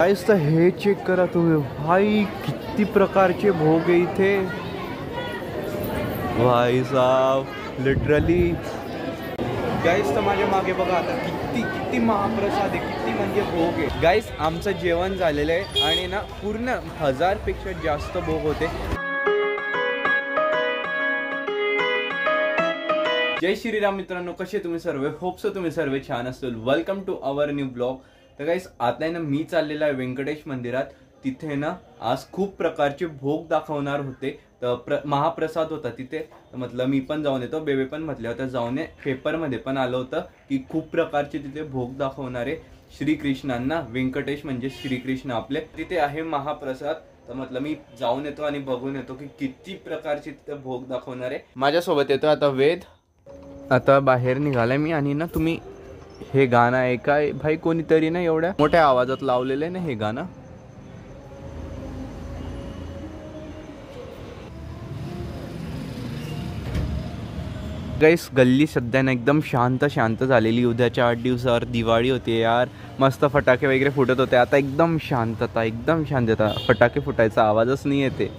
Guys तर हे check करा तुम्ही, भाई किती प्रकारचे भोग आहे इथे भाई साहब, लिटरली गाइस. तर माझ्या मागे बघा आता किती किती महाप्रसाद आहे, किती म्हणजे भोग आहे. गाइस आमचं जेवण झालेलं आहे आणि ना पूर्ण 1000 पेक्षा जास्त भोग होते. जय श्रीराम मित्रांनो, कसे तुम्ही सर्व? होप सो तुम्ही सर्व छान असेल. Welcome to our new blog. तर गाइस आता आहे ना मी चाललेला आहे व्यंकटेश मंदिरात. तिथे ना आज खूप प्रकारचे भोग दाखवणार होते. तर महाप्रसाद होता तिथे. म्हटलं मी पण जाऊन येतो, बेबे पण म्हटले होते जाऊन ये. पेपरमध्ये पण आलं होतं की खूप प्रकारचे तिथे भोग दाखवणारे श्रीकृष्णांना. व्यंकटेश म्हणजे श्रीकृष्ण आपले. तिथे आहे महाप्रसाद. तर म्हटलं मी जाऊन येतो आणि बघून येतो की किती प्रकारचे तिथे भोग दाखवणारे. माझ्यासोबत येतो आता वेद. आता बाहेर निघालाय मी आणि ना तुम्ही हे गाणं ऐकाय भाई, कोणीतरी ना एवढ्या मोठ्या आवाजात लावलेलं आहे ना हे गाणं. गाइस गल्ली सध्या ना एकदम शांत शांत झालेली. उद्याच्या 8 दिवसावर दिवाळी होती यार. मस्त फटाके वगैरे फुटत होते. आता एकदम शांतता, एकदम शांतता. फटाके फुटायचा आवाजच नाही येते.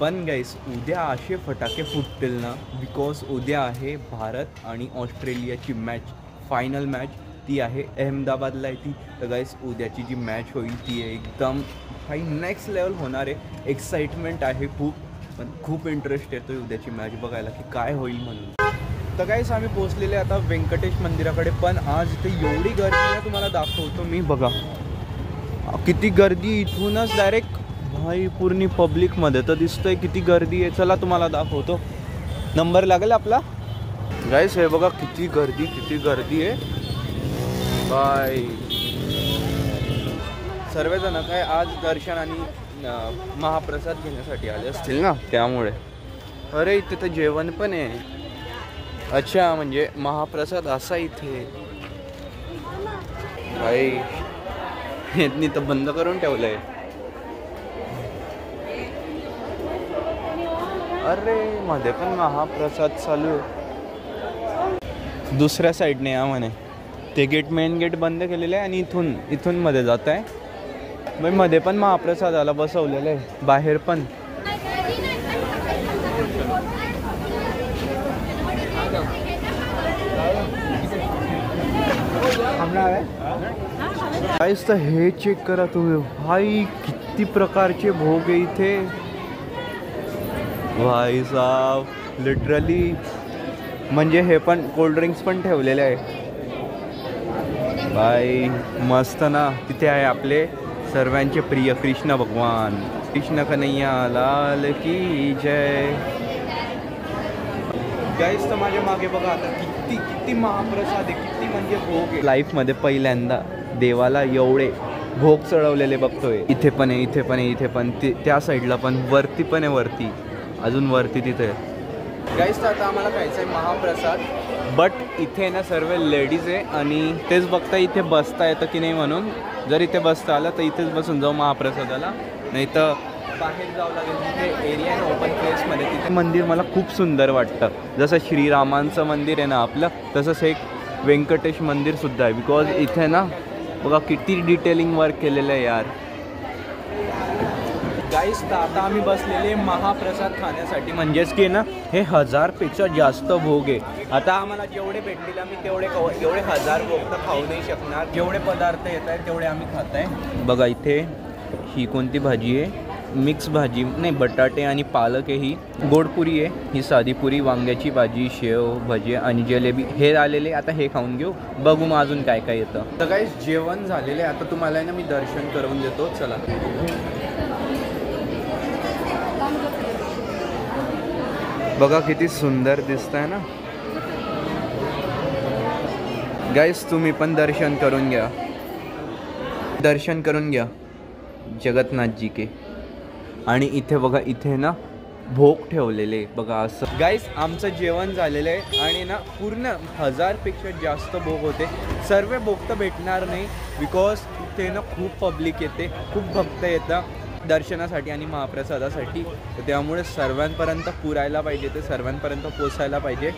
पण गाइस उद्या असे फटाके फुटतील ना, बिकॉज उद्या आहे भारत आणि ऑस्ट्रेलियाची मॅच, फायनल मॅच. ती आहे अहमदाबादला आहे ती. तर गाइस उद्याची जी मॅच होईल ती एकदम काही नेक्स्ट लेवल होणार आहे. एक्साइटमेंट आहे खूप, पण खूप इंटरेस्ट येतो उद्याची मॅच बघायला की काय होईल म्हणून. तर गाइस आम्ही पोहोचलेले आता व्यंकटेश मंदिराकडे. पण आज इथे एवढी गर्दी आहे, तुम्हाला दाखवतो मी. बघा किती गर्दी. इथूनच डायरेक्ट भाई पूर्ण पब्लिकमध्ये तर दिसतंय किती गर्दी आहे. चला तुम्हाला दाखवतो. नंबर लागेल आपला. गाइस हे बघा किती गर्दी, किती गर्दी आहे बाय. सर्वजण काय आज दर्शन आणि महाप्रसाद घेण्यासाठी आले असतील ना, त्यामुळे. अरे इथे तर जेवण पण आहे. अच्छा म्हणजे महाप्रसाद असा इथे भाई. यांनी तर बंद करून ठेवलंय. अरे मध्ये पण महाप्रसाद चालू. दुसऱ्या साईडने या म्हणे. ते गेट, मेन गेट बंद केलेलं आहे आणि इथून मध्ये जात आहे. मध्ये पण महाप्रसादाला बसवलेलं आहे, बाहेर पण. गाइस तर हे चेक करा तुम्ही, भाई किती प्रकारचे भोग आहे इथे भाई साहब, लिटरली. म्हणजे हे पण कोल्ड्रिंक्स पण ठेवलेले आहे भाई. मस्त ना. तिथे आहे आपले सर्वांचे प्रिय कृष्ण भगवान. कृष्ण कन्हैया लाल की जय. गाइस तर माझ्या मागे बघा आता किती किती महाप्रसाद आहे, किती म्हणजे भोग आहे. लाईफमध्ये पहिल्यांदा देवाला एवढे भोग चढवलेले बघतोय. इथे पण आहे, इथे पण आहे, इथे पण. त्या साईडला पण, वरती पण आहे, वरती अजून वरती तिथे. गाइस तर आता आम्हाला खायचं आहे महाप्रसाद. बट इथे ना सर्व लेडीज आहे आणि तेच बघता इथे बसता येतं की नाही म्हणून. जर इथे बसता आलं तर इथेच बसून जाऊ महाप्रसादाला, नाही तर बाहेर जावं लागेल. तिथे एरिया आहे ओपन प्लेसमध्ये. तिथे मंदिर मला खूप सुंदर वाटतं. जसं श्रीरामांचं मंदिर आहे ना आपलं, तसंच एक व्यंकटेश मंदिर सुद्धा आहे. बिकॉज इथे ना बघा किती डिटेलिंग वर्क केलेलं आहे यार. गाइस तर आता आम्ही बसलेले महाप्रसाद खाण्यासाठी. म्हणजेच की ना हे 1000 पेक्षा जास्त भोग आहे. आता आम्हाला जेवढे भेटतील आम्ही एवढे 1000 भोग तर खाऊ नाही शकणार. जेवढे पदार्थ येत आहेत तेवढे आम्ही खात आहे. बघा इथे ही कोणती भाजी आहे, मिक्स भाजी नाही, बटाटे आणि पालक आहे. ही गोडपुरी आहे, ही साधी पुरी, वांग्याची भाजी, शेव, भजी आणि जलेबी हे आलेले. आता हे खाऊन घेऊ, बघू मग अजून काय काय येतं. तर गाइस जेवण झालेले. आता तुम्हाला ना मी दर्शन करून देतो. चला. बघा किती सुंदर दिसतंय ना. गाइस तुम्ही पण दर्शन करून घ्या, दर्शन करून घ्या जगन्नाथ जी के. आणि इथे बघा इथे ना भोग ठेवलेले बघा असं. गाइस आमचं जेवण झालेलं आहे आणि ना पूर्ण 1000 पेक्षा जास्त भोग होते. सर्व भोग तर भेटणार नाही, बिकॉज इथे ना खूप पब्लिक येते, खूप भक्त येतात दर्शनासाठी आणि महाप्रसादासाठी. तर त्यामुळे सर्वांपर्यंत पुरायला पाहिजे, ते सर्वांपर्यंत पोचायला पाहिजे.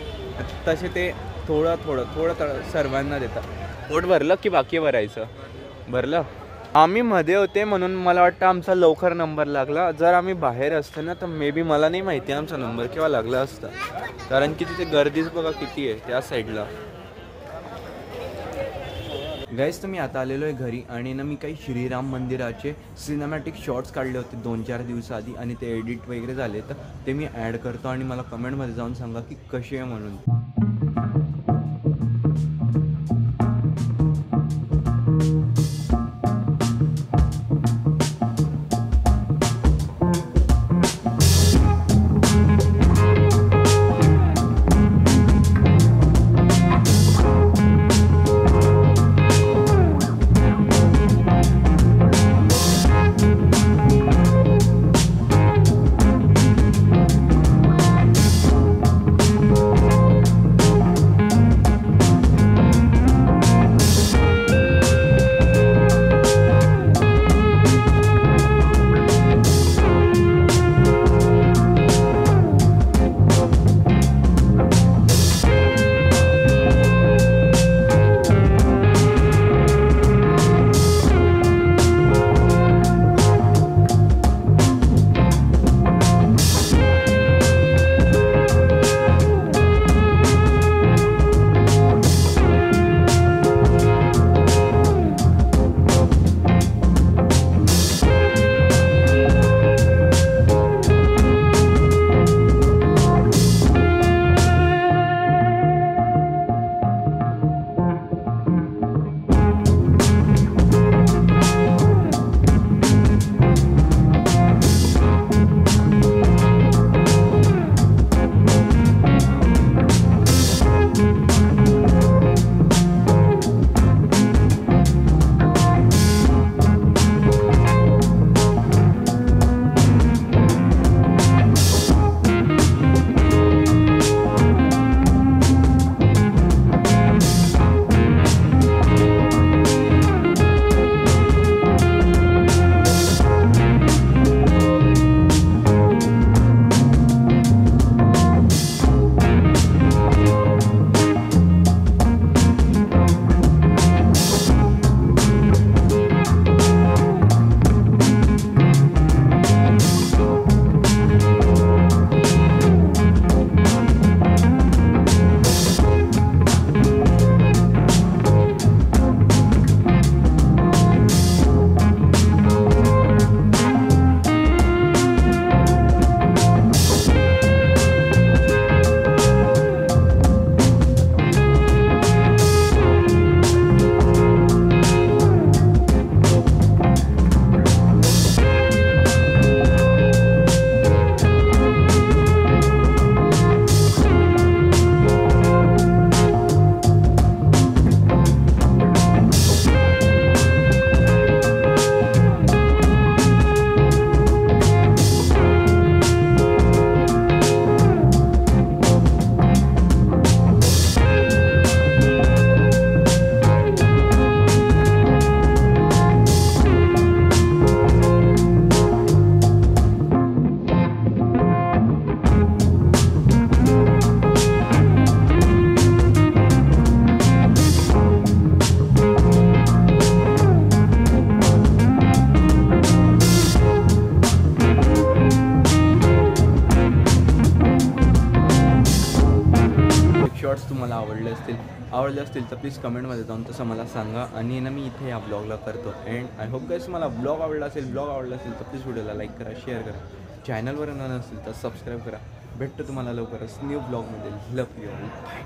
तसे ते थोडं सर्वांना देतात. पोट भरलं की बाकी भरायचं? भरलं. आम्ही मध्ये होते म्हणून मला वाटतं आमचा लवकर नंबर लागला. जर आम्ही बाहेर असतो ना तर मे बी मला नाही माहिती आमचा नंबर केव्हा लागला असता, कारण की तिथे गर्दीच बघा किती आहे त्या साईडला. गाईस तर मी आता आलेलो आहे घरी आणि ना मी काही श्रीराम मंदिराचे सिनेमॅटिक शॉर्ट्स काढले होते 2-4 दिवसाआधी आणि ते एडिट वगैरे झाले, तर ते मी ॲड करतो आणि मला कमेंटमध्ये जाऊन सांगा की कसे आहे म्हणून. शॉर्ट्स तुम्हाला आवडले असतील तर प्लीज कमेंटमध्ये जाऊन तसं मला सांगा. आणि ना मी इथे या ब्लॉगला करतो अँड आय होप गाईस मला ब्लॉग आवडला असेल तर प्लीज व्हिडिओला लाईक करा, शेअर करा. चॅनलवर नसेल तर सबस्क्राईब करा. भेटतो तुम्हाला लवकरच न्यू ब्लॉगमध्ये. लव यू ऑल. बाय.